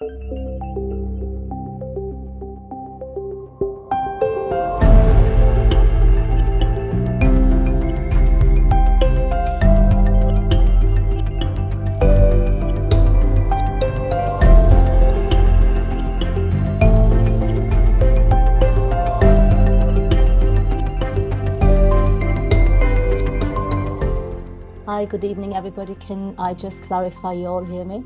Hi, good evening, everybody. Can I just clarify you all hear me?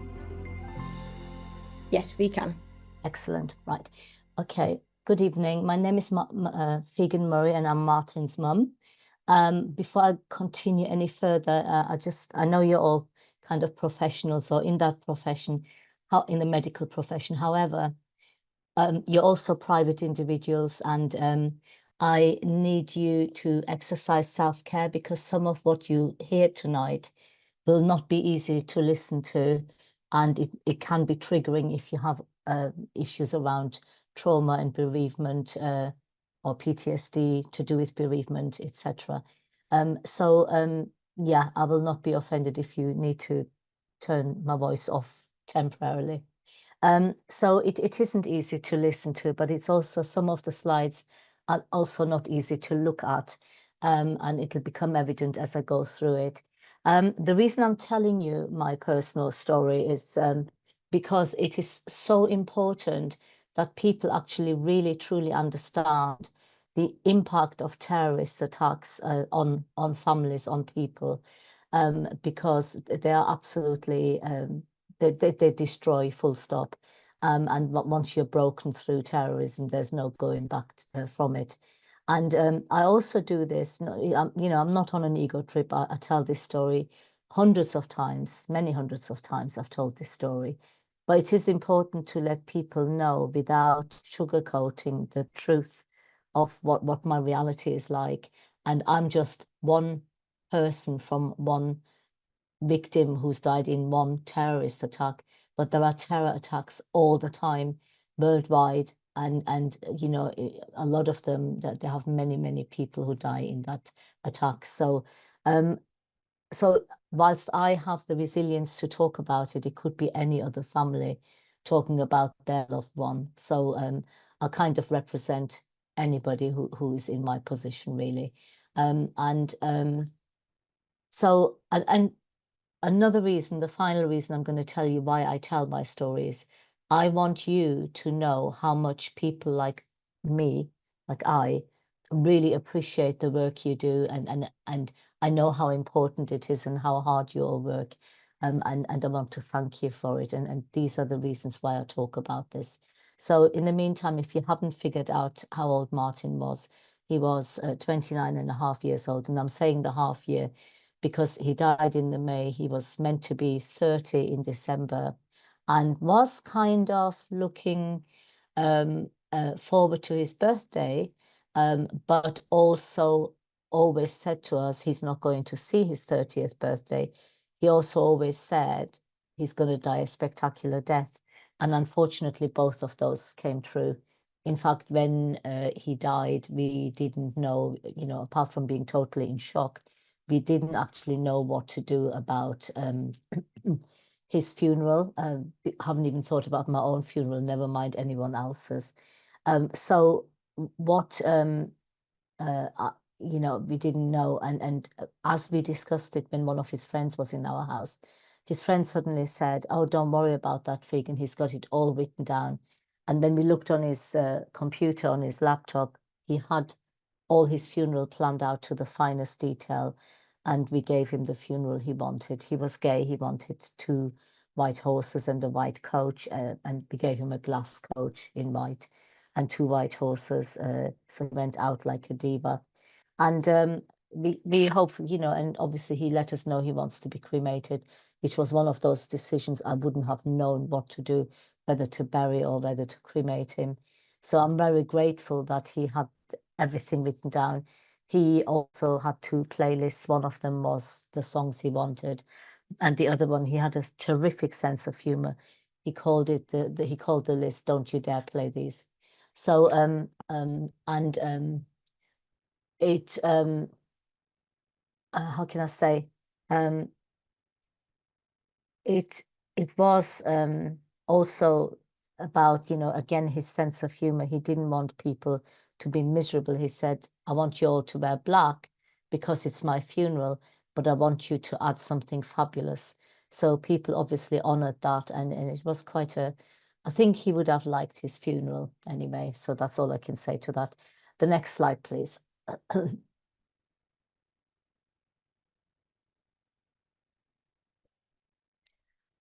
Yes, we can. Excellent. Right. Okay. Good evening. My name is Figen Murray, and I'm Martyn's mum. Before I continue any further, I know you're all kind of professionals or in that profession, in the medical profession. However, you're also private individuals, and I need you to exercise self-care, because some of what you hear tonight will not be easy to listen to, and it can be triggering if you have issues around trauma and bereavement, or PTSD to do with bereavement, etc. Yeah, I will not be offended if you need to turn my voice off temporarily. So it isn't easy to listen to, but it's also, some of the slides are also not easy to look at, and it'll become evident as I go through it. The reason I'm telling you my personal story is because it is so important that people actually really truly understand the impact of terrorist attacks on families, on people, because they are absolutely they destroy, full stop. And once you're broken through terrorism, there's no going back from it. And I also do this, I'm not on an ego trip. I tell this story hundreds of times, many hundreds of times I've told this story. But it is important to let people know, without sugarcoating, the truth of what my reality is like. And I'm just one person from one victim who's died in one terrorist attack, but there are terror attacks all the time worldwide, and a lot of them, that they have many people who die in that attack. So whilst I have the resilience to talk about it, it could be any other family talking about their loved one. So I kind of represent anybody who's in my position, really. And another reason, the final reason I'm going to tell you why I tell my stories, I want you to know how much people like me, like I, really appreciate the work you do, and I know how important it is and how hard you all work, and I want to thank you for it. And these are the reasons why I talk about this. So in the meantime, if you haven't figured out how old Martyn was, he was 29 and a half years old, and I'm saying the half year because he died in the May. He was meant to be 30 in December, and was kind of looking forward to his birthday, but also always said to us he's not going to see his 30th birthday. He also always said he's going to die a spectacular death. And unfortunately, both of those came true. In fact, when he died, we didn't know, apart from being totally in shock, we didn't actually know what to do about his funeral. Haven't even thought about my own funeral, never mind anyone else's. So what we didn't know, and as we discussed it when one of his friends was in our house, his friend suddenly said, "Oh, don't worry about that, Figen, he's got it all written down." And then we looked on his computer, on his laptop. He had all his funeral planned out to the finest detail, and we gave him the funeral he wanted. He was gay. He wanted 2 white horses and a white coach, and we gave him a glass coach in white and 2 white horses, so he went out like a diva. And we hope, and obviously he let us know he wants to be cremated. It was one of those decisions I wouldn't have known what to do, whether to bury or whether to cremate him. So I'm very grateful that he had everything written down. He also had 2 playlists. One of them was the songs he wanted, and the other one, he had a terrific sense of humor. He called it he called the list "Don't You Dare Play These." So it how can I say, um it was also about, you know, again, his sense of humor. He didn't want people to be miserable. He said, I want you all to wear black because it's my funeral, but I want you to add something fabulous. So people obviously honored that, and it was quite a, I think he would have liked his funeral anyway. So that's all I can say to that. The next slide, please.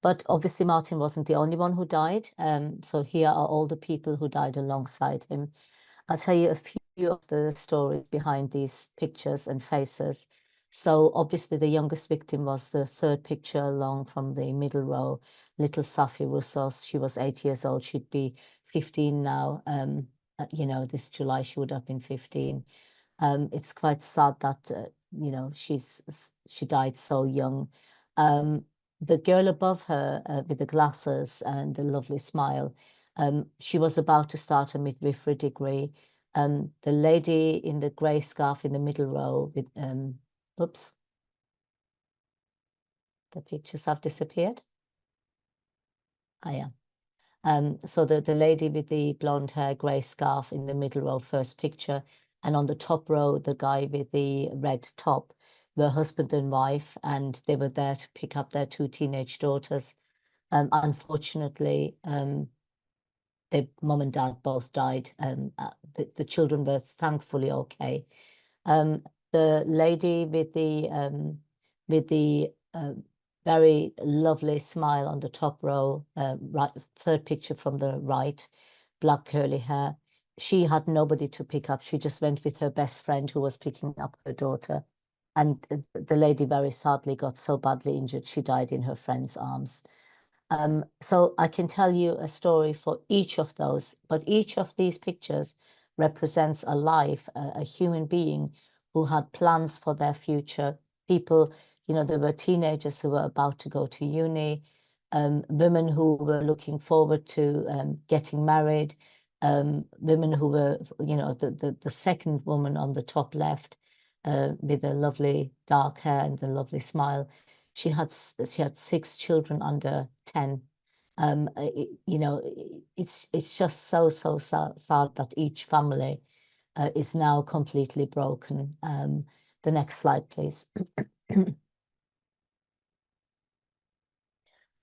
But obviously, Martyn wasn't the only one who died. So here are all the people who died alongside him. I'll tell you a few of the stories behind these pictures and faces. So obviously, the youngest victim was the third picture along from the middle row, little Safi Roussos. She was 8 years old. She'd be 15 now. You know, this July she would have been 15. It's quite sad that you know she died so young. Um, the girl above her with the glasses and the lovely smile, she was about to start a midwifery degree. The lady in the grey scarf in the middle row with oops, the pictures have disappeared. Yeah. So the lady with the blonde hair, grey scarf in the middle row, first picture, and on the top row, the guy with the red top, were husband and wife, and they were there to pick up their two teenage daughters. Unfortunately, their mum and dad both died. The children were thankfully okay. The lady with the very lovely smile on the top row, right, third picture from the right, black curly hair. She had nobody to pick up. She just went with her best friend who was picking up her daughter. And the lady very sadly got so badly injured, she died in her friend's arms. So I can tell you a story for each of those, but each of these pictures represents a life, a human being who had plans for their future. People, you know, there were teenagers who were about to go to uni, women who were looking forward to getting married, women who were, you know, the second woman on the top left with the lovely dark hair and the lovely smile. She had 6 children under 10. You know, it's just so sad that each family is now completely broken. The next slide, please.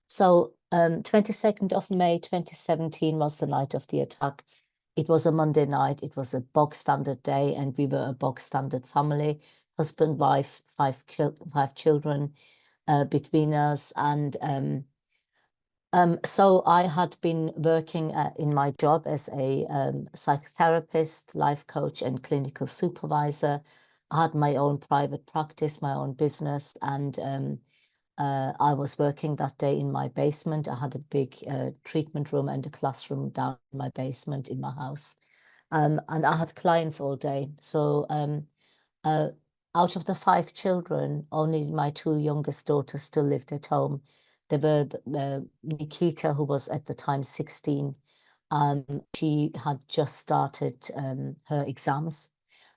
So, 22nd of May 2017 was the night of the attack. It was a Monday night. It was a bog standard day, and we were a bog standard family, husband, wife, five children between us. And so I had been working in my job as a psychotherapist, life coach, and clinical supervisor. I had my own private practice, my own business, and I was working that day in my basement. I had a big treatment room and a classroom down in my basement in my house. And I had clients all day. So uh, out of the 5 children, only my 2 youngest daughters still lived at home. There were Nikita, who was at the time 16. She had just started her exams,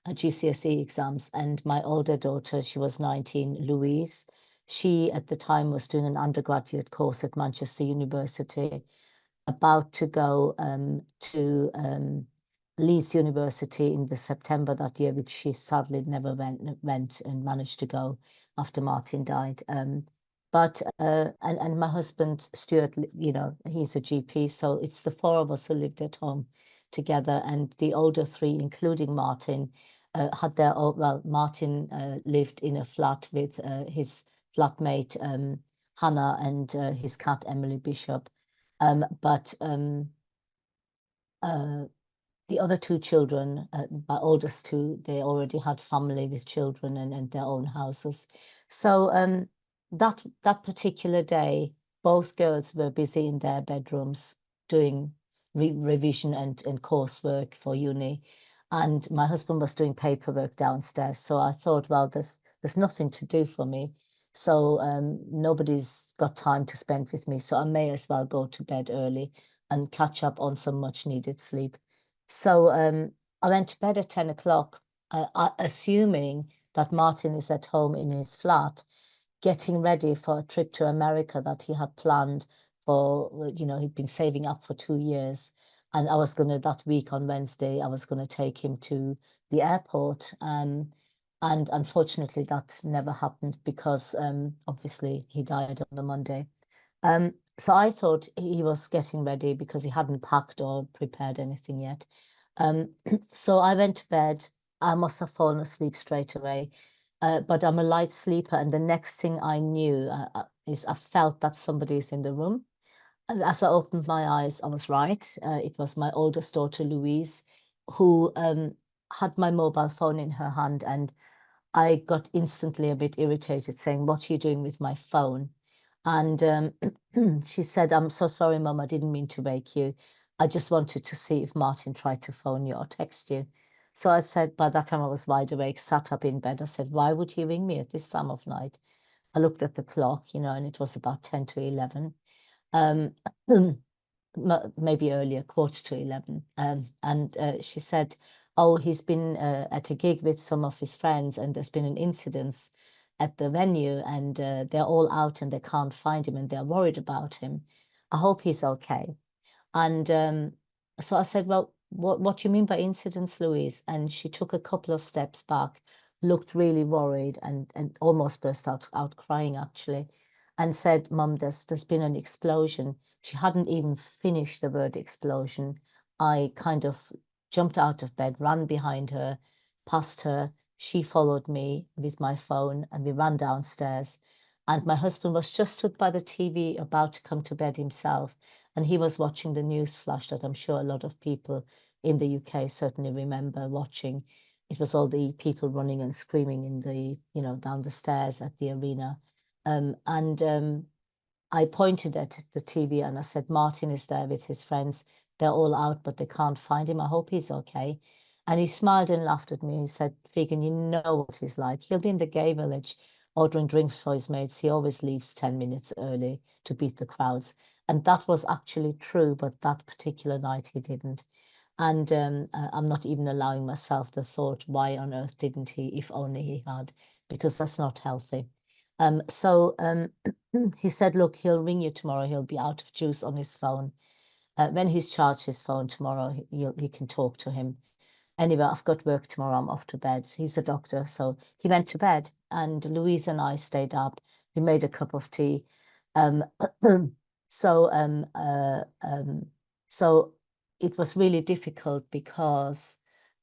GCSE exams, and my older daughter, she was 19, Louise. She at the time was doing an undergraduate course at Manchester University, about to go to Leeds University in the September that year, which she sadly never went and managed to go after Martyn died. But and my husband Stuart, you know, he's a GP, so it's the 4 of us who lived at home together, and the older 3, including Martyn, had their own. Well, Martyn lived in a flat with his flatmate Hannah and his cat Emily Bishop. But uh, the other 2 children, my oldest 2, they already had family with children and their own houses. So that particular day, both girls were busy in their bedrooms doing revision and coursework for uni, and my husband was doing paperwork downstairs. So I thought, well, there's nothing to do for me. So nobody's got time to spend with me, so I may as well go to bed early and catch up on some much needed sleep. So I went to bed at 10 o'clock, assuming that Martyn is at home in his flat, getting ready for a trip to America that he had planned for, he'd been saving up for 2 years. And I was that week on Wednesday, I was gonna take him to the airport. And unfortunately that never happened because obviously he died on the Monday. So I thought he was getting ready because he hadn't packed or prepared anything yet. So I went to bed. I must have fallen asleep straight away. But I'm a light sleeper, and the next thing I knew is I felt that somebody is in the room. And as I opened my eyes, I was right. It was my oldest daughter, Louise, who had my mobile phone in her hand, and I got instantly a bit irritated, saying, "What are you doing with my phone?" And she said, "I'm so sorry, Mum, I didn't mean to wake you. I just wanted to see if Martyn tried to phone you or text you." So I said, by that time I was wide awake, sat up in bed. I said, "Why would he ring me at this time of night?" I looked at the clock, and it was about 10 to 11. Um, maybe earlier, quarter to 11. And she said, "Oh, he's been at a gig with some of his friends, and there's been an incident at the venue, and they're all out and they can't find him, and they're worried about him. I hope he's okay." And so I said, "Well, what do you mean by incidents, Louise?" And she took a couple of steps back, looked really worried, and almost burst out crying, actually, and said, "Mum, there's been an explosion." She hadn't even finished the word explosion. I kind of jumped out of bed, ran behind her, past her. She followed me with my phone, and we ran downstairs. And my husband was just stood by the TV, about to come to bed himself, and he was watching the news flash that I'm sure a lot of people in the UK certainly remember watching. It was all the people running and screaming in down the stairs at the arena. And I pointed at the TV and I said, "Martyn is there with his friends. They're all out, but they can't find him. I hope he's okay." And he smiled and laughed at me. He said, "Figen, you know what he's like. He'll be in the gay village ordering drinks for his mates. He always leaves 10 minutes early to beat the crowds." And that was actually true, but that particular night he didn't. And I'm not even allowing myself the thought, why on earth didn't he, if only he had, because that's not healthy. So he said, "Look, he'll ring you tomorrow. He'll be out of juice on his phone. When he's charged his phone tomorrow, you can talk to him. Anyway, I've got work tomorrow. I'm off to bed." He's a doctor. So he went to bed, and Louise and I stayed up. We made a cup of tea. Um, so, um, uh, um, so it was really difficult because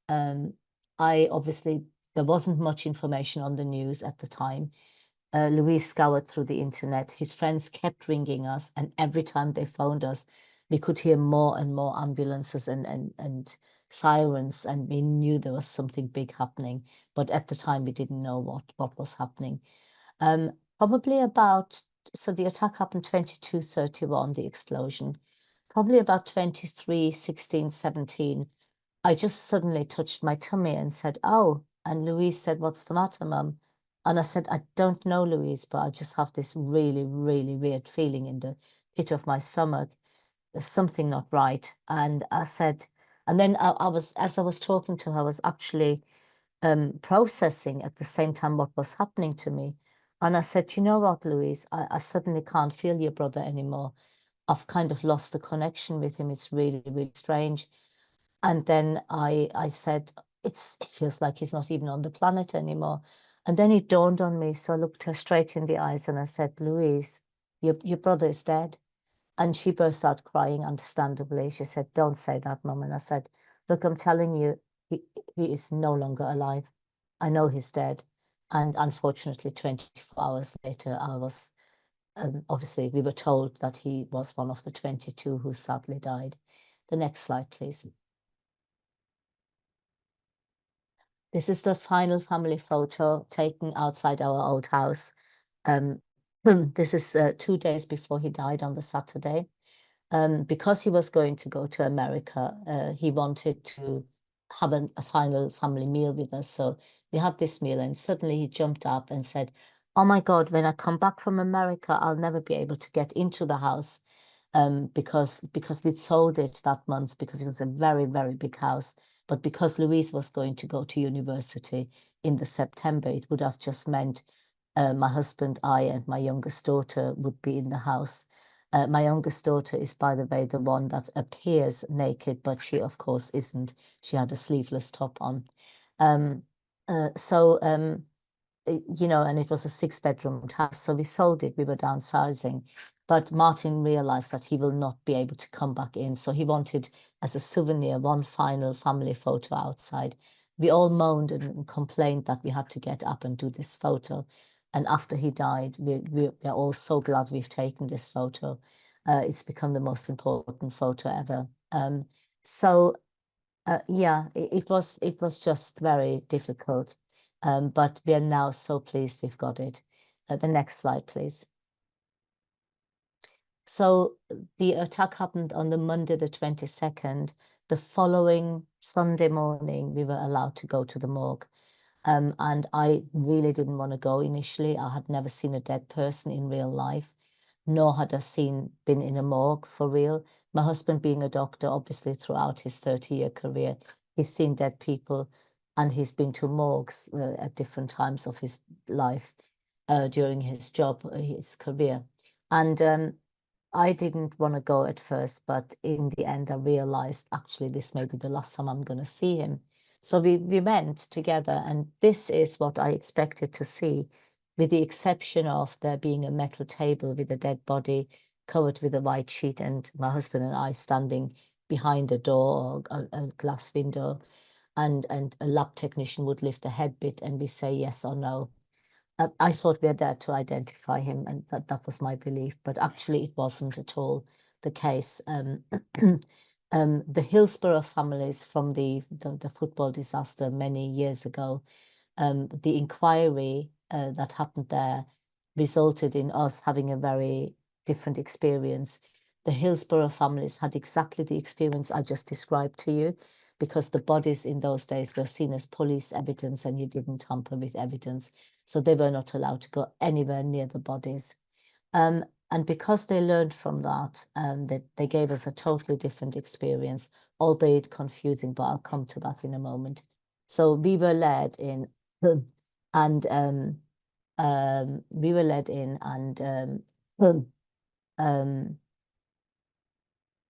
I obviously, there wasn't much information on the news at the time. Louise scoured through the internet. His friends kept ringing us, and every time they phoned us, we could hear more and more ambulances and sirens, and we knew there was something big happening. But at the time, we didn't know what was happening. Probably about, so the attack happened 22:31, the explosion. Probably about 23:16, 17. I just suddenly touched my tummy and said, "Oh." And Louise said, "What's the matter, Mum?" And I said, "I don't know, Louise, but I just have this really, really weird feeling in the pit of my stomach. There's something not right." And I said, and then as I was talking to her, I was actually processing at the same time what was happening to me. And I said, "You know what, Louise, I suddenly can't feel your brother anymore. I've kind of lost the connection with him. It's really, really strange." And then I said, it feels like he's not even on the planet anymore." And then it dawned on me. So I looked her straight in the eyes and I said, "Louise, your brother is dead." And she burst out crying, understandably. She said, "Don't say that, Mum." And I said, "Look, I'm telling you, he is no longer alive. I know he's dead." And unfortunately, 24 hours later, I was, obviously, we were told that he was one of the 22 who sadly died. The next slide, please. This is the final family photo taken outside our old house. This is 2 days before he died on the Saturday. Because he was going to go to America, he wanted to have a final family meal with us. So we had this meal, and suddenly he jumped up and said, "Oh my God, when I come back from America, I'll never be able to get into the house." Because we'd sold it that month because it was a very, very big house. But because Louise was going to go to university in the September, it would have just meant my husband, I, and my youngest daughter would be in the house. My youngest daughter is, by the way, the one that appears naked, but she, of course, isn't. She had a sleeveless top on. Um, you know, and it was a 6-bedroom house, so we sold it. We were downsizing, but Martyn realized that he will not be able to come back in, so he wanted, as a souvenir, one final family photo outside. We all moaned and complained that we had to get up and do this photo. And after he died, we're all so glad we've taken this photo. It's become the most important photo ever. So yeah, it was just very difficult, but we are now so pleased we've got it. The next slide, please. So the attack happened on the Monday, the 22nd. The following Sunday morning, we were allowed to go to the morgue. And I really didn't want to go initially. I had never seen a dead person in real life, nor had I been in a morgue for real. My husband, being a doctor, obviously throughout his 30-year career, he's seen dead people, and he's been to morgues at different times of his life during his job, his career. And I didn't want to go at first, but in the end, I realized actually this may be the last time I'm going to see him. So we went together, and this is what I expected to see, with the exception of there being a metal table with a dead body covered with a white sheet, and my husband and I standing behind a door or a glass window, and a lab technician would lift the head bit and we say yes or no. I thought we were there to identify him, and that was my belief, but actually it wasn't at all the case. The Hillsborough families from the football disaster many years ago, the inquiry that happened there resulted in us having a very different experience. The Hillsborough families had exactly the experience I just described to you, because the bodies in those days were seen as police evidence and you didn't tamper with evidence. So they were not allowed to go anywhere near the bodies. And because they learned from that, they gave us a totally different experience, albeit confusing, but I'll come to that in a moment. So we were led in, and we were led in, and um,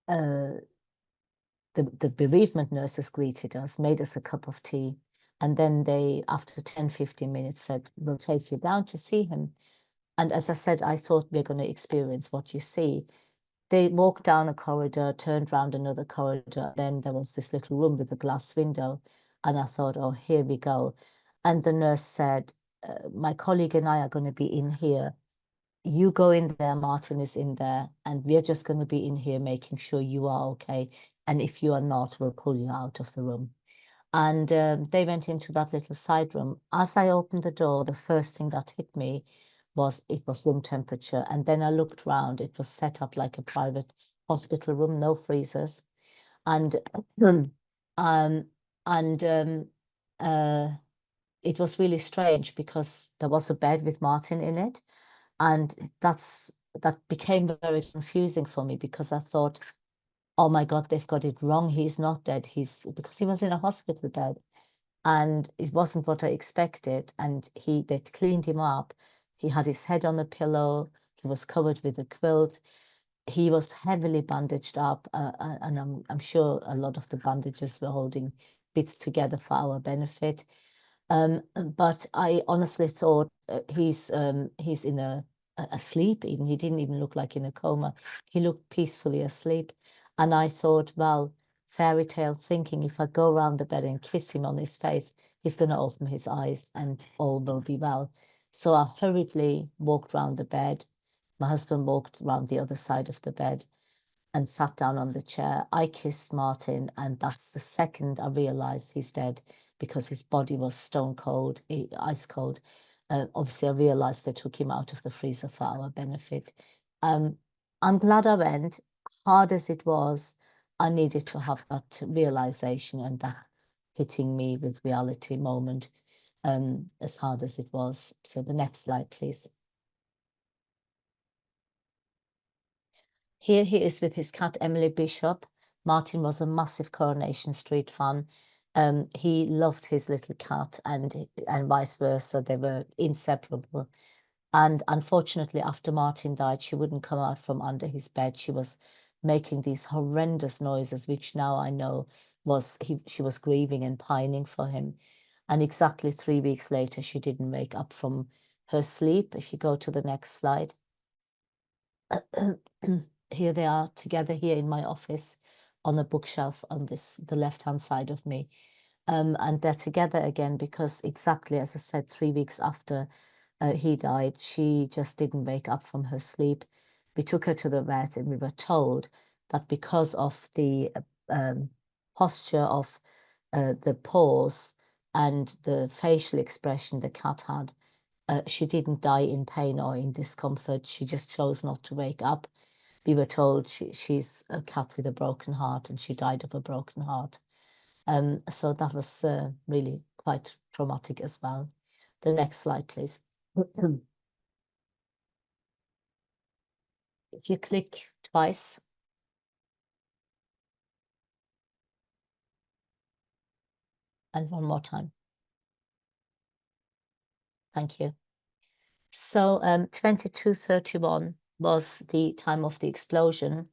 uh, the bereavement nurses greeted us, made us a cup of tea, and then they, after 10-15 minutes, said, "We'll take you down to see him." And as I said, I thought we're going to experience what you see. They walked down a corridor, turned round another corridor, then there was this little room with a glass window, and I thought, oh, here we go. And the nurse said, my colleague and I are going to be in here. You go in there, Martyn is in there, and we're just going to be in here making sure you are okay. And if you are not, we'll pull you out of the room. And they went into that little side room. As I opened the door, the first thing that hit me was it was room temperature. And then I looked round, it was set up like a private hospital room, no freezers. And um, and it was really strange because there was a bed with Martyn in it. And that became very confusing for me, because I thought, oh my God, they've got it wrong. He's not dead. Because he was in a hospital bed, and it wasn't what I expected. And they'd cleaned him up. He had his head on a pillow. He was covered with a quilt. He was heavily bandaged up, and I'm sure a lot of the bandages were holding bits together for our benefit. But I honestly thought he's in asleep even. He didn't even look like in a coma. He looked peacefully asleep. And I thought, well, fairy tale thinking, if I go around the bed and kiss him on his face, he's going to open his eyes and all will be well. So I hurriedly walked round the bed. My husband walked around the other side of the bed and sat down on the chair. I kissed Martyn, and that's the second I realized he's dead, because his body was stone cold, ice cold. Obviously, I realized they took him out of the freezer for our benefit. I'm glad I went. Hard as it was, I needed to have that realization and that hitting me with reality moment, as hard as it was. So the next slide, please. Here he is with his cat, Emily Bishop. Martyn was a massive Coronation Street fan. He loved his little cat, and vice versa. They were inseparable. And unfortunately, after Martyn died, she wouldn't come out from under his bed. She was making these horrendous noises, which now I know she was grieving and pining for him. And exactly 3 weeks later, she didn't wake up from her sleep. If you go to the next slide. Here they are together here in my office on a bookshelf on the left-hand side of me. And they're together again because exactly as I said, 3 weeks after he died, she just didn't wake up from her sleep. We took her to the vet and we were told that because of the posture of the paws and the facial expression the cat had, she didn't die in pain or in discomfort. She just chose not to wake up. We were told she's a cat with a broken heart and she died of a broken heart. So that was really quite traumatic as well. The next slide, please. If you click twice. And one more time. Thank you. So 2231 was the time of the explosion.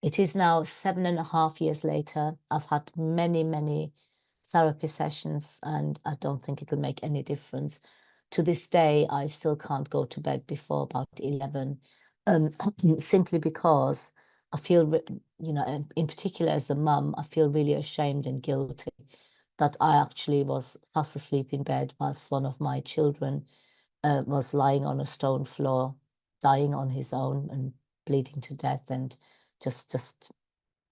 It is now 7.5 years later. I've had many, many therapy sessions, and I don't think it'll make any difference. To this day, I still can't go to bed before about 11, simply because I feel, you know, in particular as a mum, I feel really ashamed and guilty that I actually was fast asleep in bed whilst one of my children was lying on a stone floor, dying on his own and bleeding to death and just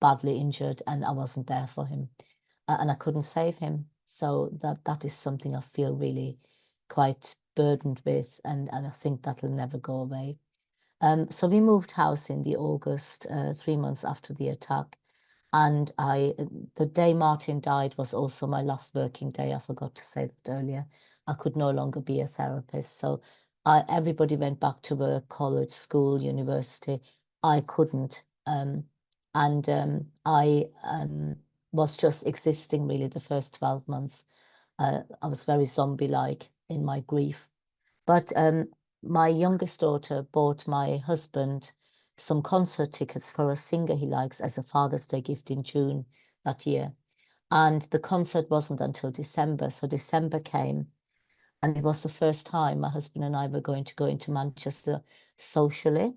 badly injured, and I wasn't there for him, and I couldn't save him. So that is something I feel really quite burdened with, and I think that'll never go away. So we moved house in the August, 3 months after the attack, and the day Martyn died was also my last working day. I forgot to say that earlier. I could no longer be a therapist. So everybody went back to work, college, school, university. I couldn't. I was just existing really the first 12 months. I was very zombie-like in my grief. But my youngest daughter bought my husband some concert tickets for a singer he likes as a Father's Day gift in June that year. And the concert wasn't until December. So December came, and it was the first time my husband and I were going to go into Manchester socially.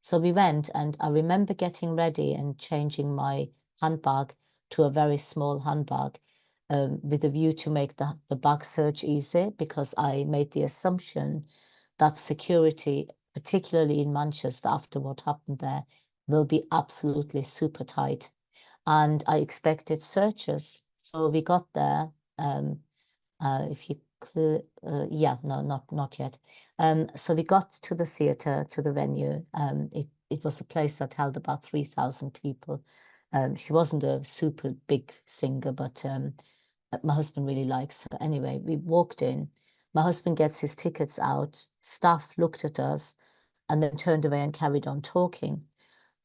So we went, and I remember getting ready and changing my handbag to a very small handbag with a view to make the bag search easy, because I made the assumption that security, particularly in Manchester after what happened there, will be absolutely super tight. And I expected searches. So we got there. If you could, yeah, no, not yet. So we got to the theatre, to the venue. It was a place that held about 3,000 people. She wasn't a super big singer, but my husband really likes her. Anyway, we walked in. My husband gets his tickets out. Staff looked at us and then turned away and carried on talking.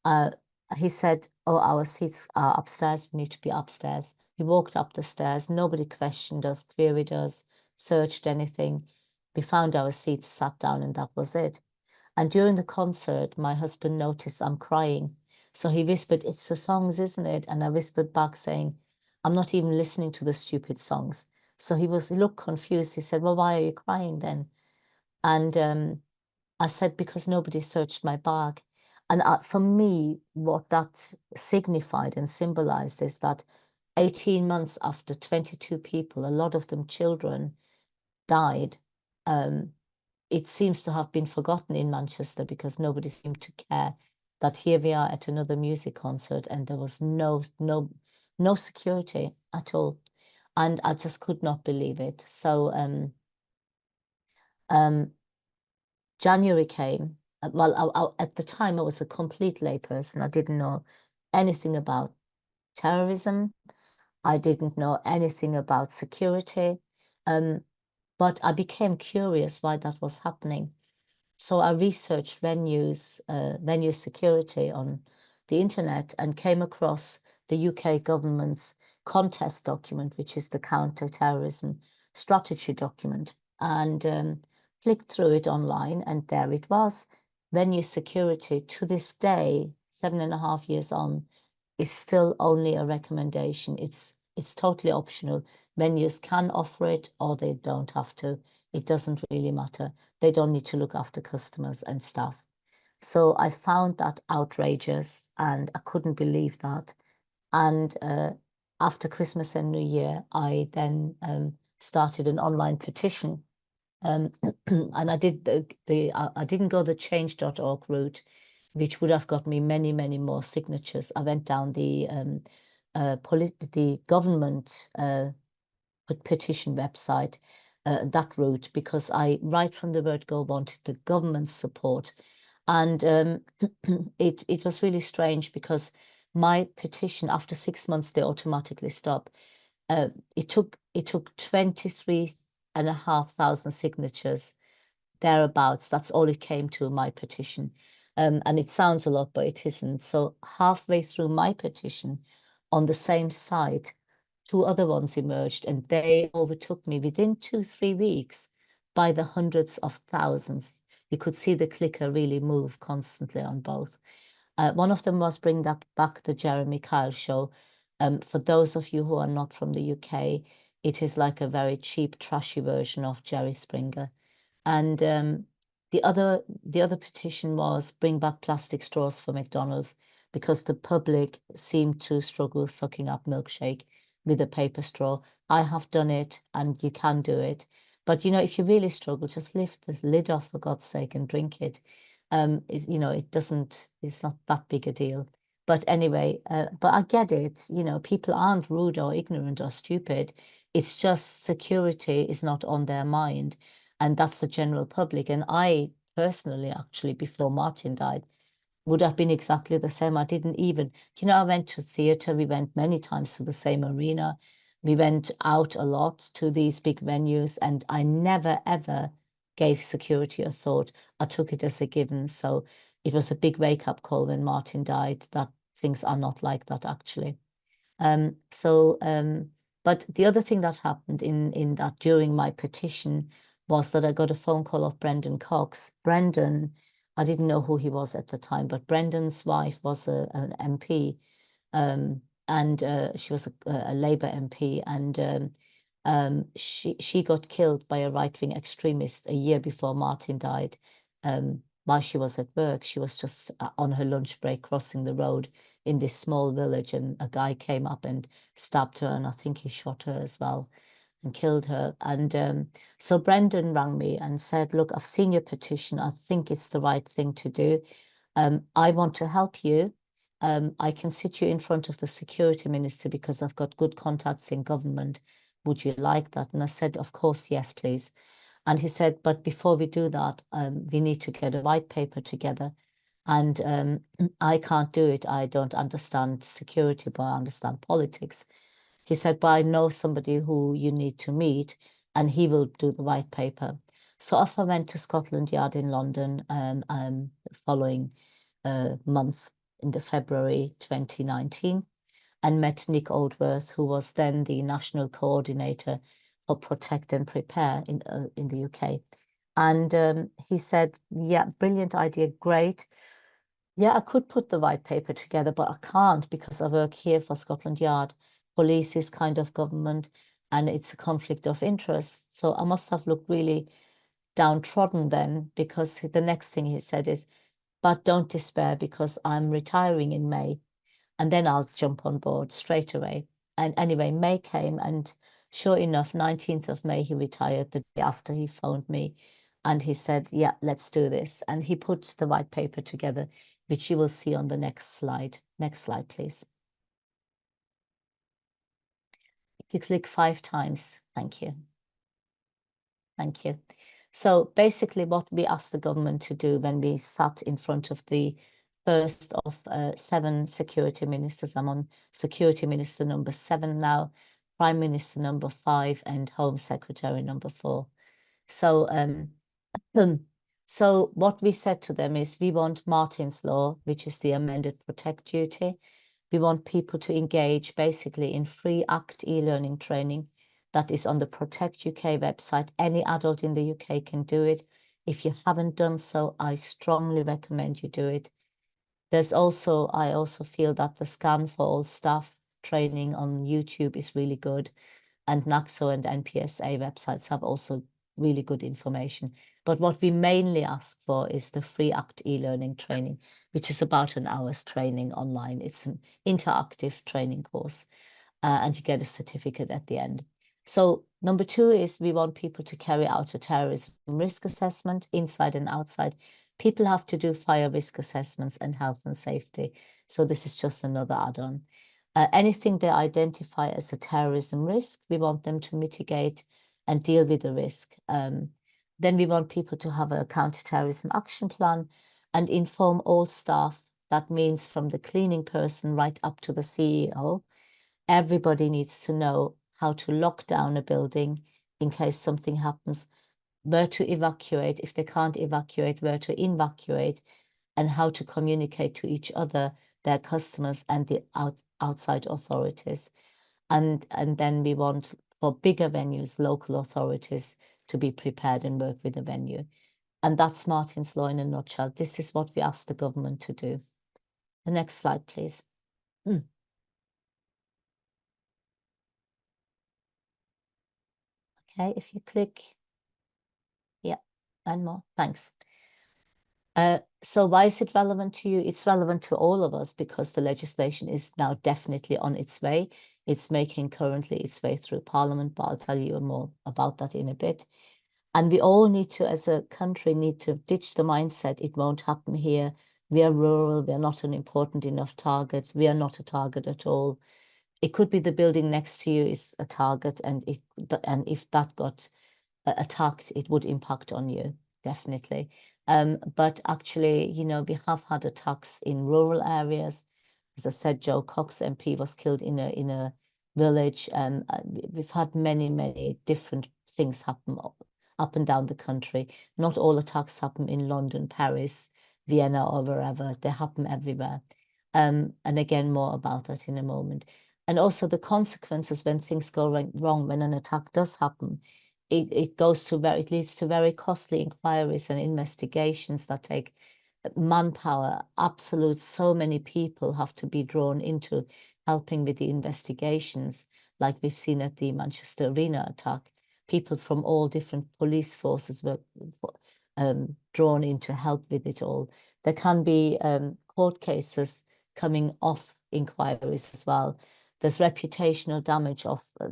Uh, he said, "Oh, our seats are upstairs. We need to be upstairs." We walked up the stairs. Nobody questioned us, queried us, searched anything. We found our seats, sat down, and that was it. And during the concert, my husband noticed I'm crying. So he whispered, "It's the songs, isn't it?" And I whispered back saying, "I'm not even listening to the stupid songs." So he looked confused. He said, "Well, why are you crying then?" And I said, "Because nobody searched my bag." And for me, what that signified and symbolized is that 18 months after 22 people, a lot of them children, died, it seems to have been forgotten in Manchester because nobody seemed to care that here we are at another music concert and there was no security at all. And I just could not believe it. So January came. Well, at the time I was a complete layperson. I didn't know anything about terrorism. I didn't know anything about security. But I became curious why that was happening. So I researched venue security on the internet and came across the UK government's contest document, which is the counter-terrorism strategy document. And flicked through it online, and there it was. Venue security, to this day, 7.5 years on, is still only a recommendation. It's totally optional. Venues can offer it or they don't have to. It doesn't really matter. They don't need to look after customers and staff. So I found that outrageous and I couldn't believe that. And after Christmas and New Year, I then started an online petition. And I did I didn't go the change.org route, which would have got me many, many more signatures. I went down the government petition website, that route, because I, right from the word go, wanted the government's support. And it was really strange because my petition, after 6 months, they automatically stop. It took 23,500 signatures, thereabouts. That's all it came to, my petition. And it sounds a lot, but it isn't. So halfway through my petition, on the same site, 2 other ones emerged, and they overtook me within 2-3 weeks by the hundreds of thousands. You could see the clicker really move constantly on both. One of them was Bring That Back the Jeremy Kyle Show. For those of you who are not from the UK, it is like a very cheap, trashy version of Jerry Springer. And the other petition was Bring Back Plastic Straws for McDonald's, because the public seemed to struggle sucking up milkshake with a paper straw. I have done it, and you can do it. But if you really struggle, just lift the lid off, for God's sake, and drink it. It's not that big a deal. But anyway, but I get it. People aren't rude or ignorant or stupid. It's just security is not on their mind, and that's the general public. And I personally, actually, before Martyn died, would have been exactly the same. I didn't even, I went to theatre. We went many times to the same arena. We went out a lot to these big venues, and I never, ever gave security a thought. I took it as a given. So it was a big wake-up call when Martyn died, that things are not like that, actually. But the other thing that happened in that during my petition was that I got a phone call of Brendan Cox. Brendan, I didn't know who he was at the time, but Brendan's wife was an MP, and she was a Labour MP, and she got killed by a right-wing extremist a year before Martyn died. While she was at work, she was just on her lunch break crossing the road in this small village, and a guy came up and stabbed her, and I think he shot her as well and killed her. And so Brendan rang me and said, look, I've seen your petition. I think it's the right thing to do. I want to help you. I can sit you in front of the security minister because I've got good contacts in government. Would you like that? And I said, of course, yes, please. And he said, but before we do that, we need to get a white paper together. And I can't do it. I don't understand security, but I understand politics. He said, but I know somebody who you need to meet, and he will do the white paper. So off I went to Scotland Yard in London the following month, in the February 2019, and met Nick Aldworth, who was then the national coordinator for Protect and Prepare in the UK. And he said, yeah, brilliant idea, great. Yeah, I could put the white paper together, but I can't because I work here for Scotland Yard. Police is kind of government, and it's a conflict of interest. So I must have looked really downtrodden then, because the next thing he said is, but don't despair because I'm retiring in May, and then I'll jump on board straight away. And anyway, May came, and sure enough, 19th of May, he retired the day after he phoned me. And he said, yeah, let's do this. And he put the white paper together, which you will see on the next slide. Next slide, please. If you click 5 times, thank you. Thank you. So basically what we asked the government to do when we sat in front of the first of 7 security ministers, I'm on security minister number 7 now, prime minister number 5, and home secretary number 4. So so what we said to them is, we want Martyn's Law, which is the amended Protect duty. We want people to engage basically in free ACT e-learning training that is on the Protect UK website. Any adult in the UK can do it. If you haven't done so, I strongly recommend you do it. There's also, I also feel that the Scan for All staff training on YouTube is really good, and NACSO and NPSA websites have also really good information. But what we mainly ask for is the free ACT e-learning training, which is about an hour's training online. It's an interactive training course, and you get a certificate at the end. So number 2 is we want people to carry out a terrorism risk assessment inside and outside. People have to do fire risk assessments and health and safety. So this is just another add-on. Anything they identify as a terrorism risk, we want them to mitigate and deal with the risk. Then we want people to have a counter-terrorism action plan and inform all staff. That means from the cleaning person right up to the CEO. Everybody needs to know how to lock down a building in case something happens, where to evacuate, if they can't evacuate, where to evacuate, and how to communicate to each other, their customers, and the outside authorities. And then we want, for bigger venues, local authorities to be prepared and work with the venue. And that's Martyn's Law in a nutshell. This is what we ask the government to do. The next slide, please. Okay, if you click, yeah, and more, thanks. So why is it relevant to you? It's relevant to all of us because the legislation is now definitely on its way. It's making currently its way through Parliament, but I'll tell you more about that in a bit. And we all need to, as a country, need to ditch the mindset, it won't happen here. We are rural, we are not an important enough target. We are not a target at all. It could be the building next to you is a target, and if that got attacked, it would impact on you, definitely. But actually, you know, we have had attacks in rural areas. As I said, Joe Cox MP was killed in a village. We've had many different things happen up and down the country. Not all attacks happen in London, Paris, Vienna, or wherever. They happen everywhere. And again, more about that in a moment. And also the consequences when things go wrong, when an attack does happen, it leads to very costly inquiries and investigations that take manpower. Absolute, so many people have to be drawn into helping with the investigations, like we've seen at the Manchester Arena attack. People from all different police forces were drawn in to help with it all. There can be court cases coming off inquiries as well. There's reputational damage for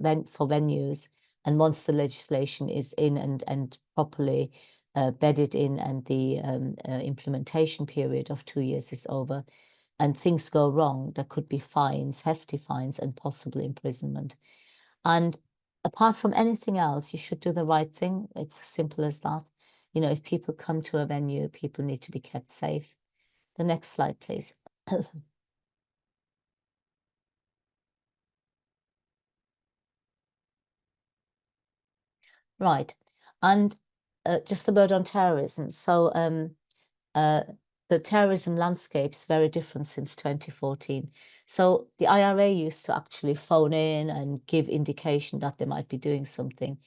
venues. And once the legislation is in and properly bedded in, and the implementation period of 2 years is over, and things go wrong, there could be fines, hefty fines, and possible imprisonment. And apart from anything else, you should do the right thing. It's as simple as that. You know, if people come to a venue, people need to be kept safe. The next slide, please. Right. And just a word on terrorism. So the terrorism landscape is very different since 2014. So the IRA used to actually phone in and give indication that they might be doing something.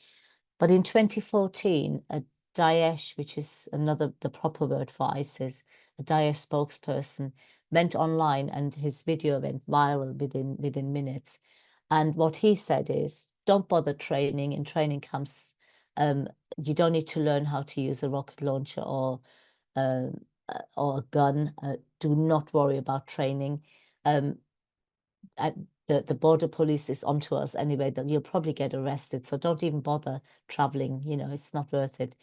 But in 2014, a Daesh, which is the proper word for ISIS, a Daesh spokesperson, went online and his video went viral within minutes. And what he said is, don't bother training. In training camps, you don't need to learn how to use a rocket launcher or a gun. Do not worry about training. The border police is onto us anyway, that you'll probably get arrested. So don't even bother traveling. You know, it's not worth it.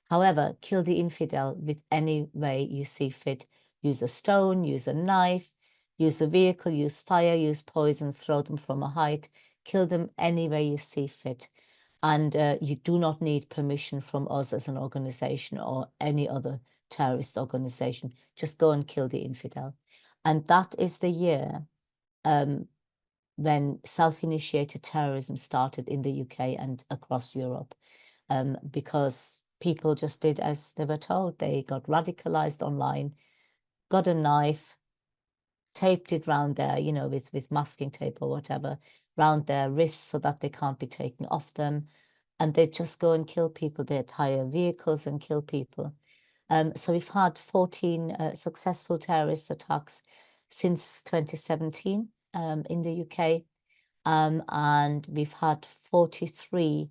However, kill the infidel with any way you see fit. Use a stone, use a knife, use a vehicle, use fire, use poison, throw them from a height. Kill them any way you see fit. And you do not need permission from us as an organization or any other terrorist organization. Just go and kill the infidel. And that is the year when self-initiated terrorism started in the UK and across Europe, because people just did as they were told. They got radicalized online, got a knife, taped it round there, you know, with masking tape or whatever, round their wrists so that they can't be taken off them. And they just go and kill people. They'd hire vehicles and kill people. So we've had 14 successful terrorist attacks since 2017 in the UK. And we've had 43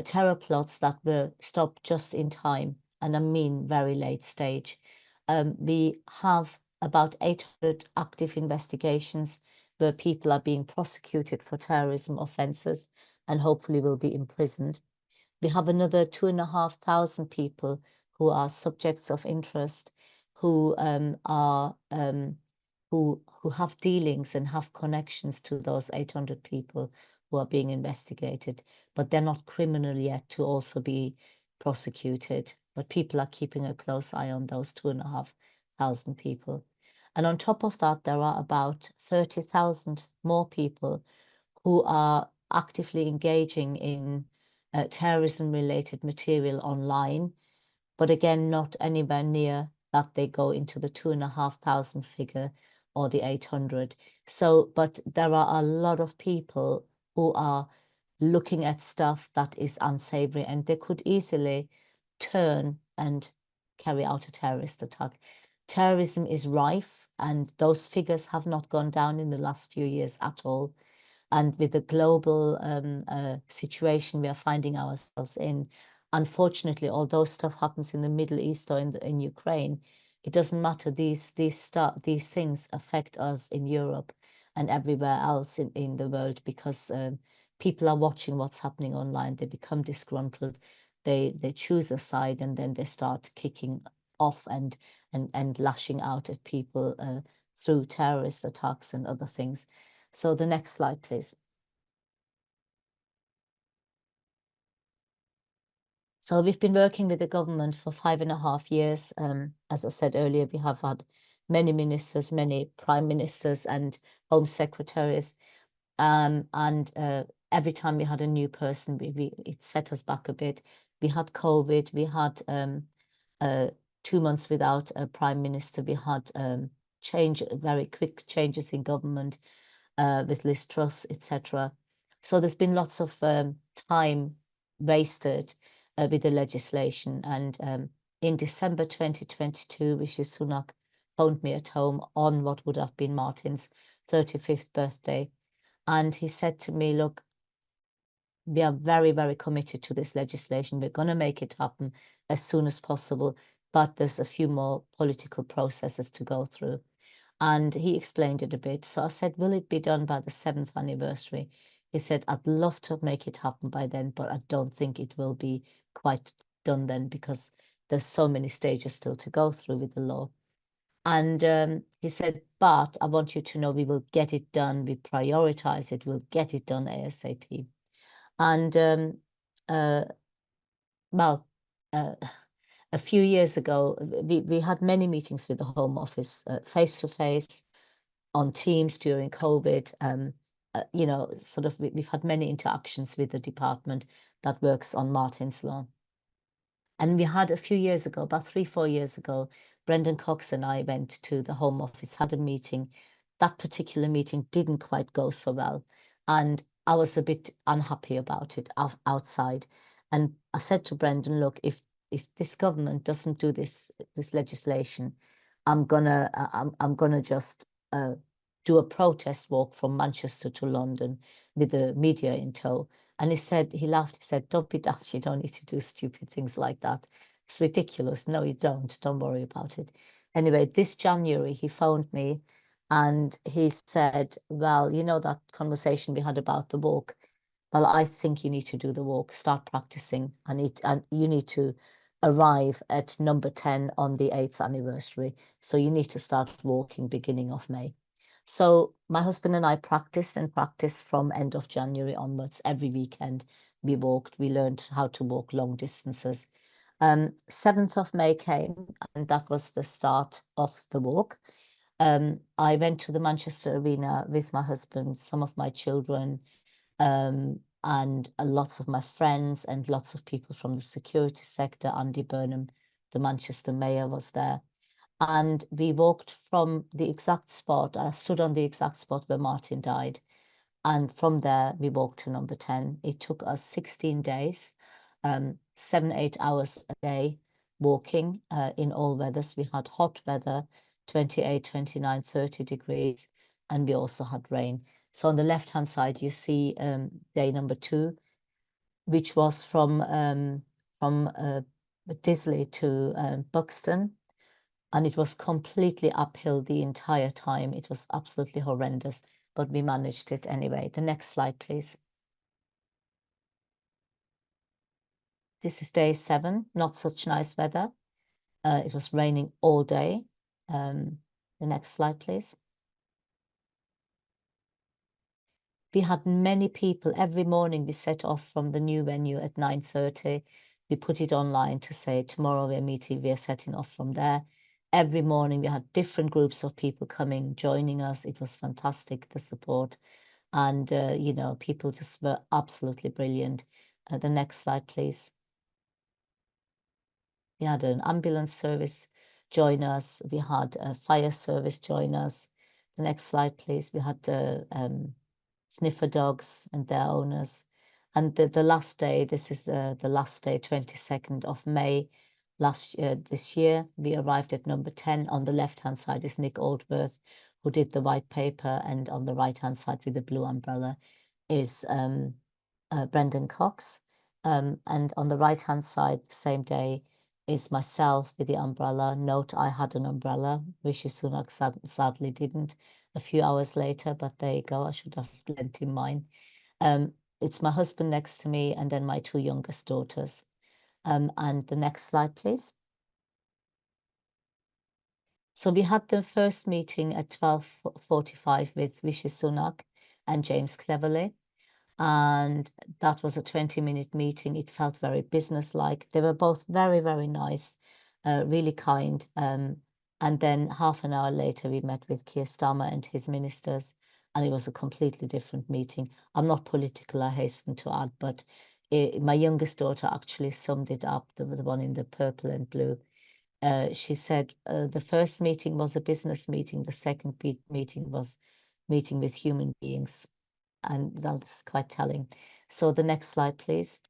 terror plots that were stopped just in time, and I mean very late stage. We have about 800 active investigations where people are being prosecuted for terrorism offences and hopefully will be imprisoned. We have another 2,500 people who are subjects of interest, who who have dealings and have connections to those 800 people who are being investigated, but they're not criminal yet to also be prosecuted. But people are keeping a close eye on those 2,500 people. And on top of that, there are about 30,000 more people who are actively engaging in terrorism-related material online, but again, not anywhere near that they go into the 2,500 figure or the 800. So, but there are a lot of people who are looking at stuff that is unsavory, and they could easily turn and carry out a terrorist attack. Terrorism is rife, and those figures have not gone down in the last few years at all. And with the global situation we are finding ourselves in, unfortunately, although stuff happens in the Middle East or in Ukraine, it doesn't matter. These things affect us in Europe and everywhere else in the world, because people are watching what's happening online. They become disgruntled. They choose a side, and then they start kicking off and lashing out at people through terrorist attacks and other things. So the next slide, please. So we've been working with the government for 5.5 years. As I said earlier, we have had many ministers, many prime ministers and home secretaries. And every time we had a new person, it set us back a bit. We had COVID, we had 2 months without a prime minister. We had very quick changes in government with Liz Truss, etc. So there's been lots of time wasted with the legislation. And in December 2022, Rishi Sunak phoned me at home on what would have been Martyn's 35th birthday. And he said to me, look, we are very, very committed to this legislation. We're going to make it happen as soon as possible, but there's a few more political processes to go through. And he explained it a bit. So I said, will it be done by the 7th anniversary? He said, I'd love to make it happen by then, but I don't think it will be quite done then, because there's so many stages still to go through with the law. And he said, but I want you to know we will get it done. We prioritize it. We'll get it done ASAP. And well, a few years ago, we had many meetings with the Home Office, face to face, on Teams during COVID. You know, sort of, we've had many interactions with the department that works on Martyn's Law. And we had a few years ago, about 3-4 years ago, Brendan Cox and I went to the Home Office, had a meeting. That particular meeting didn't quite go so well, and I was a bit unhappy about it outside. And I said to Brendan, look, if this government doesn't do this legislation, I'm gonna just do a protest walk from Manchester to London with the media in tow. And he laughed, he said, don't be daft, you don't need to do stupid things like that. It's ridiculous. No, you don't worry about it. Anyway, this January, he phoned me and he said, well, you know that conversation we had about the walk? Well, I think you need to do the walk, start practicing. And you need to arrive at number 10 on the 8th anniversary. So you need to start walking beginning of May. So my husband and I practiced from end of January onwards. Every weekend we walked. We learned how to walk long distances. 7th of May came, and that was the start of the walk. I went to the Manchester Arena with my husband, some of my children, and lots of my friends and lots of people from the security sector. Andy Burnham, the Manchester mayor, was there. And we walked from the exact spot. I stood on the exact spot where Martyn died. And from there, we walked to number 10. It took us 16 days, 7-8 hours a day walking in all weathers. We had hot weather, 28, 29, 30 degrees, and we also had rain. So on the left-hand side, you see day number 2, which was from Disley to Buxton, and it was completely uphill the entire time. It was absolutely horrendous, but we managed it anyway. The next slide, please. This is day 7, not such nice weather. It was raining all day. The next slide, please. We had many people. Every morning we set off from the new venue at 9:30. We put it online to say tomorrow we're meeting, we're setting off from there. Every morning we had different groups of people coming, joining us. It was fantastic, the support. And, you know, people just were absolutely brilliant. The next slide, please. We had an ambulance service join us. We had a fire service join us. The next slide, please. We had sniffer dogs and their owners. And the last day, this is the last day, 22nd of May this year, we arrived at number 10. On the left-hand side is Nick Aldworth, who did the white paper, and on the right-hand side with the blue umbrella is Brendan Cox. And on the right-hand side, the same day, is myself with the umbrella. Note, I had an umbrella. Rishi Sunak sadly didn't a few hours later, but there you go. I should have lent him mine. It's my husband next to me, and then my 2 youngest daughters. And the next slide, please. So we had the first meeting at 12:45 with Rishi Sunak and James Cleverly. And that was a 20-minute meeting. It felt very businesslike. They were both very, very nice, really kind. And then half an hour later, we met with Keir Starmer and his ministers, and it was a completely different meeting. I'm not political, I hasten to add, but my youngest daughter actually summed it up, the one in the purple and blue. She said the first meeting was a business meeting, the second meeting was meeting with human beings. And that's quite telling. So the next slide, please.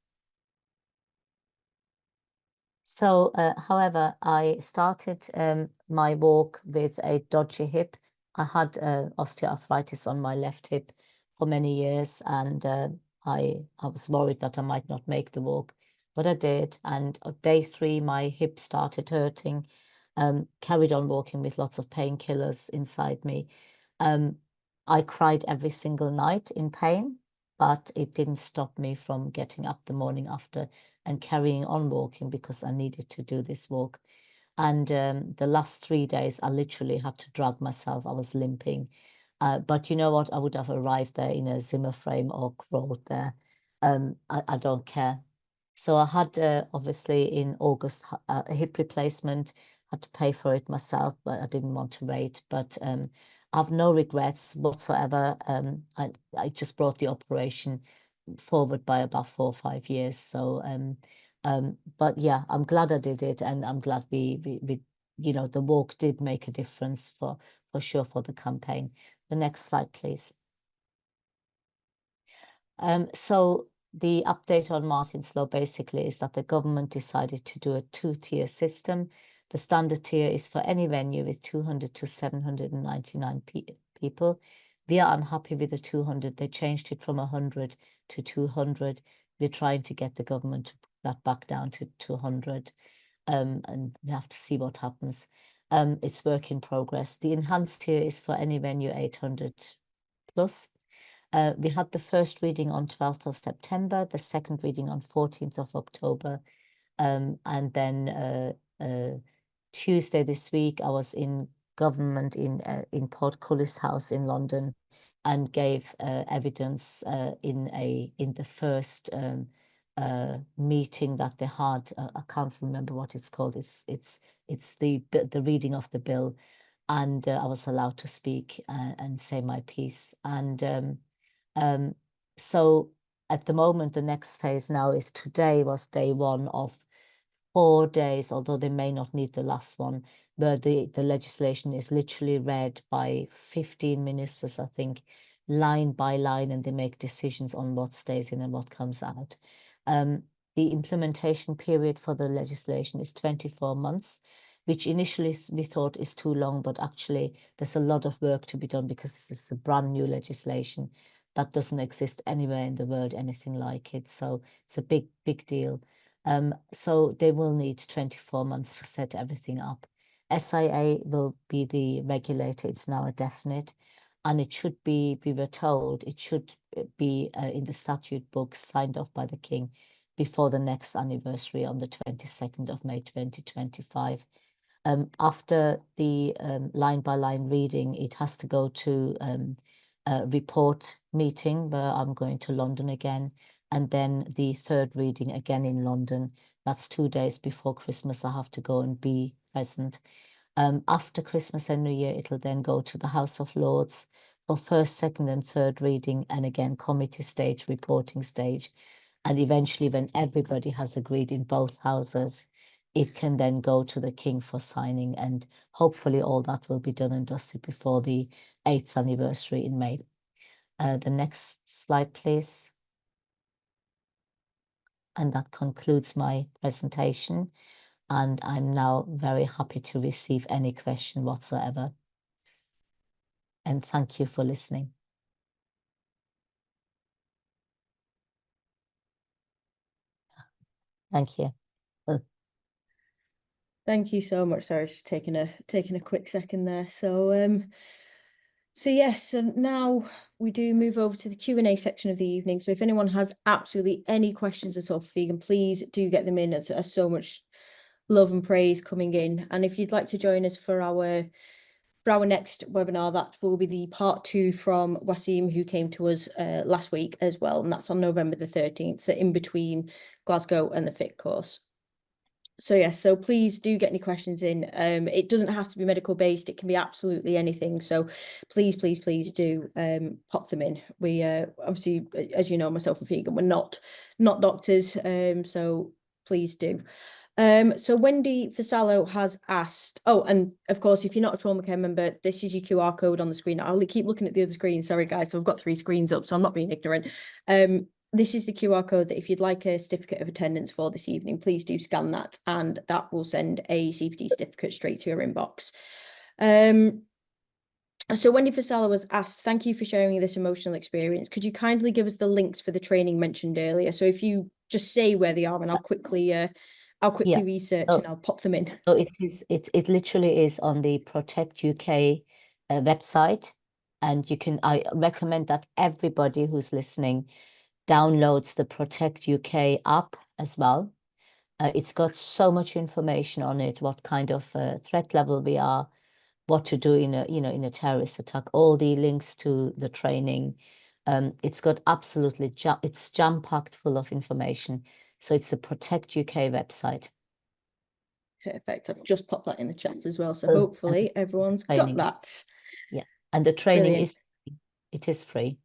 So, however, I started my walk with a dodgy hip. I had osteoarthritis on my left hip for many years, and I was worried that I might not make the walk, but I did. And on day 3, my hip started hurting. Carried on walking with lots of painkillers inside me. I cried every single night in pain, but it didn't stop me from getting up the morning after and carrying on walking because I needed to do this walk. And the last 3 days, I literally had to drag myself. I was limping. But you know what? I would have arrived there in a Zimmer frame or crawled there. I don't care. So I had, obviously, in August, a hip replacement. Had to pay for it myself, but I didn't want to wait. But I have no regrets whatsoever. I just brought the operation forward by about 4 or 5 years. So, but yeah, I'm glad I did it, and I'm glad we you know, the walk did make a difference for sure for the campaign. The next slide, please. So the update on Martyn's Law basically is that the government decided to do a 2-tier system. The standard tier is for any venue with 200 to 799 people. We are unhappy with the 200. They changed it from 100 to 200. We're trying to get the government to put that back down to 200. And we have to see what happens. It's work in progress. The enhanced tier is for any venue 800 plus. We had the first reading on 12th of September, the second reading on 14th of October. And then Tuesday this week, I was in government in Portcullis House in London and gave evidence in the first meeting that they had. I can't remember what it's called. It's the reading of the bill, and I was allowed to speak and say my piece. And so at the moment, the next phase now is today was day 1 of 4 days, although they may not need the last one, where the legislation is literally read by 15 ministers, I think, line by line, and they make decisions on what stays in and what comes out. The implementation period for the legislation is 24 months, which initially we thought is too long, but actually there's a lot of work to be done because this is a brand new legislation that doesn't exist anywhere in the world, anything like it. So it's a big, big deal. So they will need 24 months to set everything up. SIA will be the regulator. It's now a definite, and it should be, we were told, it should be in the statute books signed off by the King before the next anniversary on the 22nd of May 2025. After the line by line reading, it has to go to a report meeting where I'm going to London again, and then the third reading again in London. That's 2 days before Christmas. I have to go and be present. After Christmas and New Year, it'll then go to the House of Lords for first, second, and third reading, and again committee stage, reporting stage. And eventually, when everybody has agreed in both houses, it can then go to the King for signing, and hopefully all that will be done and dusted before the 8th anniversary in May. The next slide, please. And that concludes my presentation, and I'm now very happy to receive any question whatsoever. And thank you for listening. Thank you. Thank you so much. Sorry, just taking a quick second there. So yes, so now we do move over to the Q&A section of the evening. So if anyone has absolutely any questions at all for Figen, please do get them in. There's so much love and praise coming in. And if you'd like to join us for our next webinar, that will be the part 2 from Wasim, who came to us last week as well, and that's on November the 13th, so in between Glasgow and the FIT course. So yes, so please do get any questions in. It doesn't have to be medical based, it can be absolutely anything. So please do pop them in. We obviously, as you know, myself and Figen, we're not doctors, so please do. So Wendy Fasalo has asked, oh, and of course, if you're not a trauma care member, this is your QR code on the screen. I'll keep looking at the other screen. Sorry, guys. So I've got 3 screens up, so I'm not being ignorant. This is the QR code that if you'd like a certificate of attendance for this evening, please do scan that, and that will send a CPD certificate straight to your inbox. So Wendy Fasala was asked, thank you for sharing this emotional experience. Could you kindly give us the links for the training mentioned earlier? So if you just say where they are, and I'll quickly research and I'll pop them in. So it literally is on the Protect UK website, and I recommend that everybody who's listening downloads the Protect UK app as well. It's got so much information on it, what kind of threat level we are, what to do in a terrorist attack, all the links to the training. It's got absolutely it's jam-packed full of information. So it's the Protect UK website. Perfect. I've just popped that in the chat as well. So hopefully everyone's got that. Yeah. And the training is free.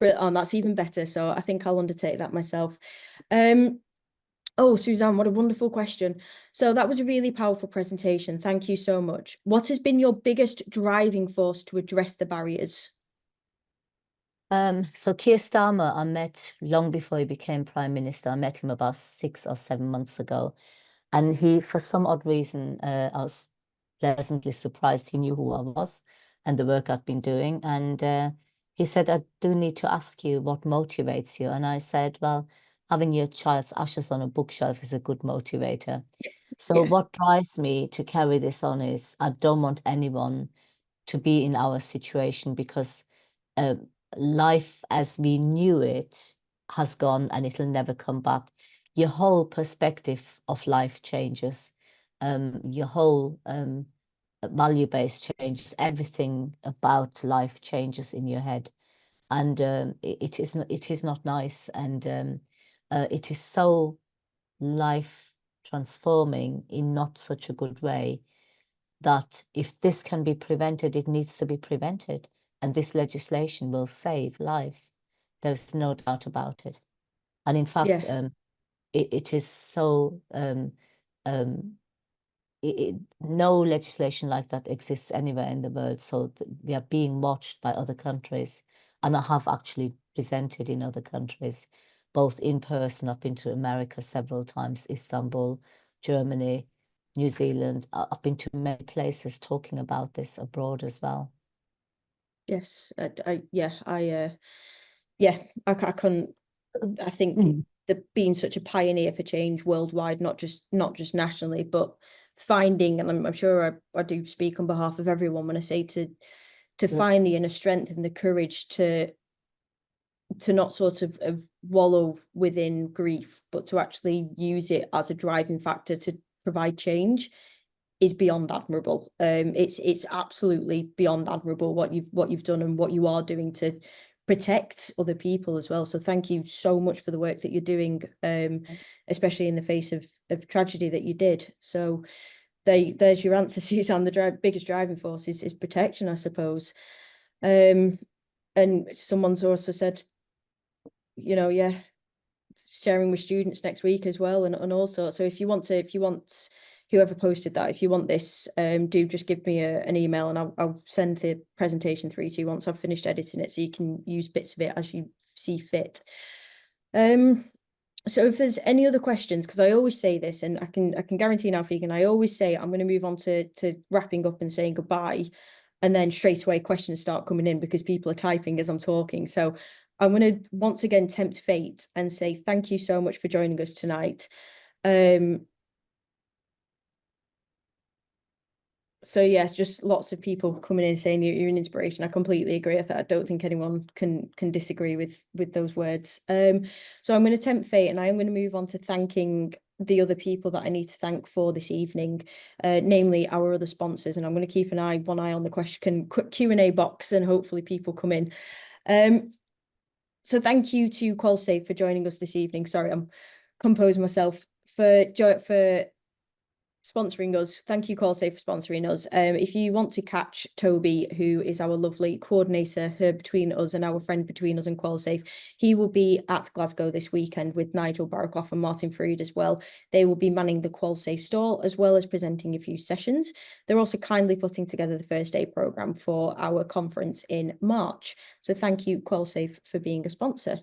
Oh, that's even better. So I think I'll undertake that myself. Oh, Suzanne, what a wonderful question. So that was a really powerful presentation. Thank you so much. What has been your biggest driving force to address the barriers? So Keir Starmer, I met long before he became Prime Minister. I met him about 6 or 7 months ago. And he, for some odd reason, I was pleasantly surprised he knew who I was and the work I'd been doing. And he said, I do need to ask you what motivates you. And I said, well, having your child's ashes on a bookshelf is a good motivator. So what drives me to carry this on is I don't want anyone to be in our situation, because life as we knew it has gone and it'll never come back. Your whole perspective of life changes. Your whole value base changes. Everything about life changes in your head, and it is not nice, and it is so life transforming in not such a good way, that if this can be prevented, it needs to be prevented, and this legislation will save lives. There's no doubt about it. And in fact, it is so no legislation like that exists anywhere in the world. So we are being watched by other countries, and I have actually presented in other countries, both in person. I've been to America several times, Istanbul, Germany, New Zealand. I've been to many places talking about this abroad as well. Yes, I couldn't. I think being such a pioneer for change worldwide, not just nationally, but finding, and I'm sure I do speak on behalf of everyone when I say to find the inner strength and the courage to not sort of wallow within grief, but to actually use it as a driving factor to provide change is beyond admirable. It's absolutely beyond admirable what you've done and what you are doing to protect other people as well. So thank you so much for the work that you're doing, especially in the face of tragedy that you did. So there's your answer, Suzanne. The biggest driving force is protection, I suppose. And someone's also said, sharing with students next week as well, and also, so if you want whoever posted that, if you want this, do just give me an email, and I'll send the presentation through to you once I've finished editing it, so you can use bits of it as you see fit. So if there's any other questions, because I always say this, and I can guarantee now, Figen, I always say I'm going to move on to wrapping up and saying goodbye, and then straight away questions start coming in because people are typing as I'm talking. So I'm going to once again tempt fate and say thank you so much for joining us tonight. So yes, just lots of people coming in saying you're an inspiration. I completely agree with that. I don't think anyone can disagree with those words. So I'm going to tempt fate, and I'm going to move on to thanking the other people that I need to thank for this evening, namely our other sponsors. And I'm going to keep one eye on the Q&A box, and hopefully people come in. So thank you to QualSafe for joining us this evening. Sorry, I'm composing myself. For sponsoring us. Thank you, QualSafe, for sponsoring us. If you want to catch Toby, who is our lovely coordinator between us and our friend between us and QualSafe, he will be at Glasgow this weekend with Nigel Barraclough and Martin Freed as well. They will be manning the QualSafe stall as well as presenting a few sessions. They're also kindly putting together the first day programme for our conference in March. So thank you, QualSafe, for being a sponsor.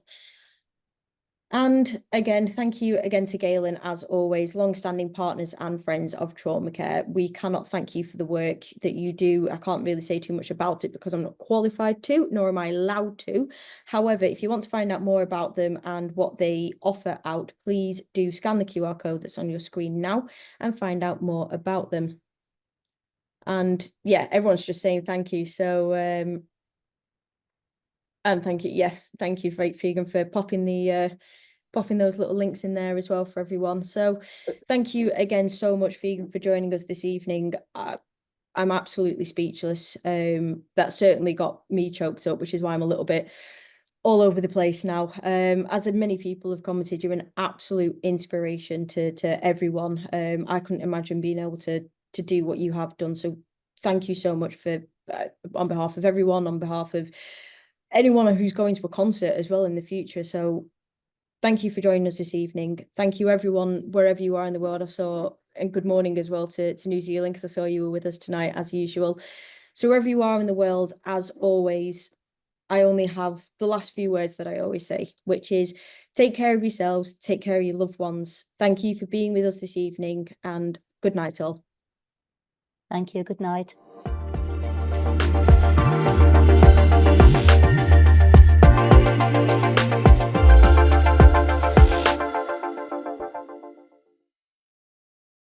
And again, thank you again to Galen, as always, long-standing partners and friends of Trauma Care. We cannot thank you for the work that you do. I can't really say too much about it because I'm not qualified to, nor am I allowed to. However, if you want to find out more about them and what they offer out, please do scan the QR code that's on your screen now and find out more about them. And yeah, everyone's just saying thank you. So, and thank you. Yes, thank you, Figen, for popping those little links in there as well for everyone. So thank you again so much, Figen, for joining us this evening. I'm absolutely speechless. That certainly got me choked up, which is why I'm a little bit all over the place now. As many people have commented, you're an absolute inspiration to everyone. I couldn't imagine being able to do what you have done. So thank you so much for on behalf of everyone, on behalf of anyone who's going to a concert as well in the future. So thank you for joining us this evening. Thank you, everyone, wherever you are in the world. And good morning as well to New Zealand, because I saw you were with us tonight, as usual. So wherever you are in the world, as always, I only have the last few words that I always say, which is take care of yourselves, take care of your loved ones. Thank you for being with us this evening, and good night all. Thank you. Good night.